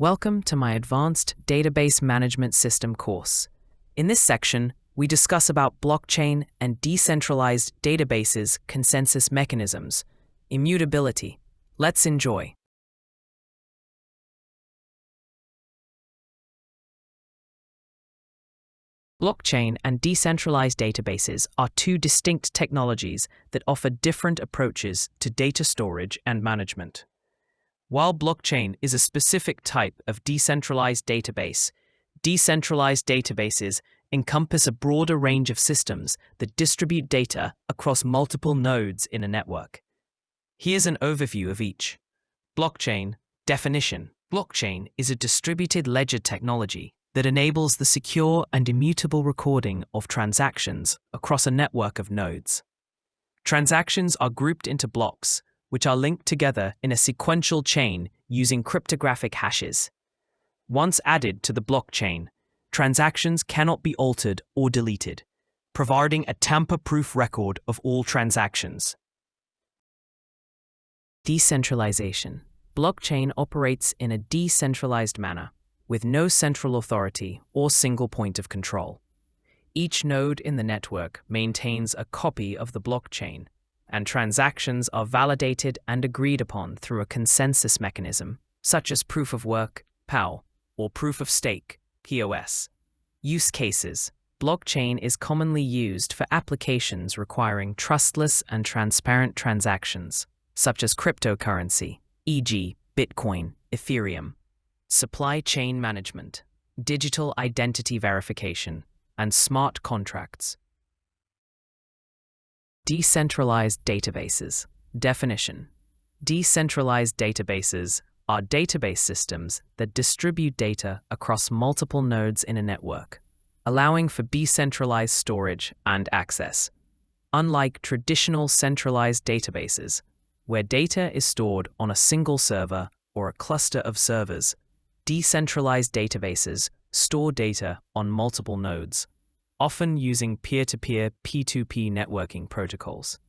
Welcome to my Advanced Database Management System course. In this section, we discuss about blockchain and decentralized databases, consensus mechanisms, immutability. Let's enjoy. Blockchain and decentralized databases are two distinct technologies that offer different approaches to data storage and management. While blockchain is a specific type of decentralized database, decentralized databases encompass a broader range of systems that distribute data across multiple nodes in a network. Here's an overview of each. Blockchain. Definition. Blockchain is a distributed ledger technology that enables the secure and immutable recording of transactions across a network of nodes. Transactions are grouped into blocks, which are linked together in a sequential chain using cryptographic hashes. Once added to the blockchain, transactions cannot be altered or deleted, providing a tamper-proof record of all transactions. Decentralization. Blockchain operates in a decentralized manner, with no central authority or single point of control. Each node in the network maintains a copy of the blockchain, and transactions are validated and agreed upon through a consensus mechanism, such as proof of work, POW, or proof of stake, POS. Use cases. Blockchain is commonly used for applications requiring trustless and transparent transactions, such as cryptocurrency, e.g., Bitcoin, Ethereum. Supply chain management, digital identity verification, and smart contracts. Decentralized databases. Definition. Decentralized databases are database systems that distribute data across multiple nodes in a network, allowing for decentralized storage and access. Unlike traditional centralized databases, where data is stored on a single server or a cluster of servers, decentralized databases store data on multiple nodes, often using peer-to-peer P2P networking protocols.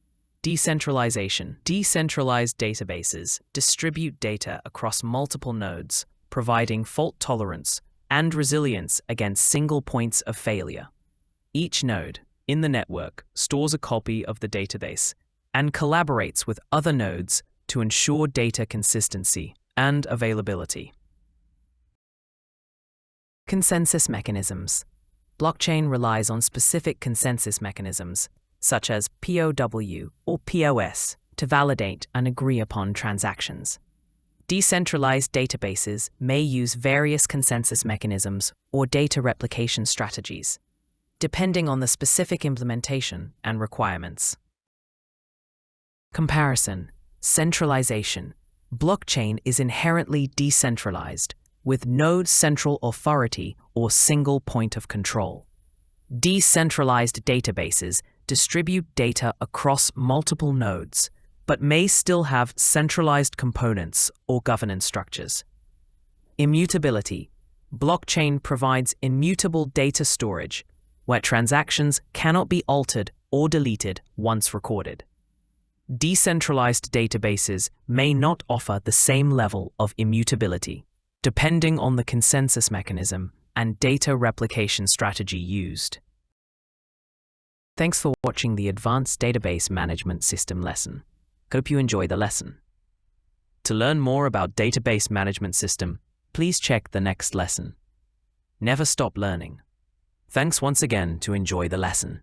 Decentralization. Decentralized databases distribute data across multiple nodes, providing fault tolerance and resilience against single points of failure. Each node in the network stores a copy of the database and collaborates with other nodes to ensure data consistency and availability. Consensus mechanisms. Blockchain relies on specific consensus mechanisms, such as POW or POS, to validate and agree upon transactions. Decentralized databases may use various consensus mechanisms or data replication strategies, depending on the specific implementation and requirements. Comparison. Centralization. Blockchain is inherently decentralized, with no central authority or single point of control. Decentralized databases distribute data across multiple nodes, but may still have centralized components or governance structures. Immutability. Blockchain provides immutable data storage, where transactions cannot be altered or deleted once recorded. Decentralized databases may not offer the same level of immutability, depending on the consensus mechanism and data replication strategy used. Thanks for watching the Advanced Database Management System lesson. Hope you enjoy the lesson. To learn more about Database Management System, please check the next lesson. Never stop learning. Thanks once again to enjoy the lesson.